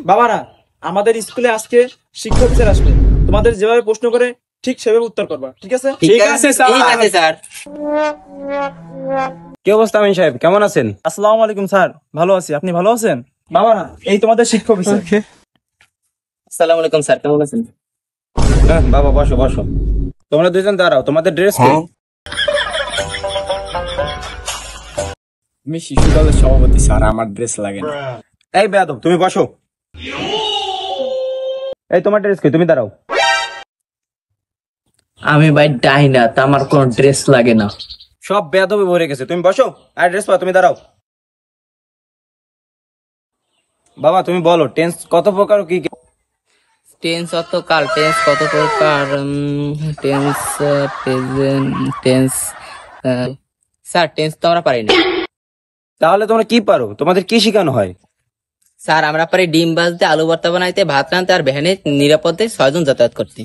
বাবারা, আমাদের স্কুলে আজকে শিক্ষক স্যার আসবে। তোমাদের যেভাবে প্রশ্ন করে ঠিক সেভাবে উত্তর করবা, ঠিক আছে? ঠিক আছে স্যার। কি অবস্থা আমিন সাহেব, কেমন আছেন? আসসালামু আলাইকুম স্যার, ভালো আছি। আপনি ভালো আছেন? বাবারা, এই তোমাদের শিক্ষক স্যার। আসসালামু আলাইকুম স্যার, কেমন আছেন? বাবা বসো বসো। তোমরা দুজন দাঁড়াও, তোমাদের ড্রেস কি? আমি শিশু দলের সভাপতি স্যার, আমার ড্রেস লাগে না। এই বেয়াদব, তুমি বসো। এই তোমার ড্রেস কি? তুমি দাঁড়াও। আমি ভাই ডাইনা, তা আমার কোনো ড্রেস লাগে না। সব বেয়াদবে ভরে গেছে, তুমি বসো। আর ড্রেস পাও, তুমি দাঁড়াও। বাবা তুমি বলো, টেন্স কত প্রকার ও কি কি? টেন্স কত কাল, টেন্স কত প্রকার, tense present tense. Sir tense তো আমরা পারি না। তাহলে তোমরা কি পারো? তোমাদের কি শেখানো হয়? স্যার আমরা পারি ডিম ভাজতে, আলু ভর্তা বানাইতে, ভাত রাঁধতে আর ভ্যানে নিরাপদে 6 জন যাতায়াত করতে।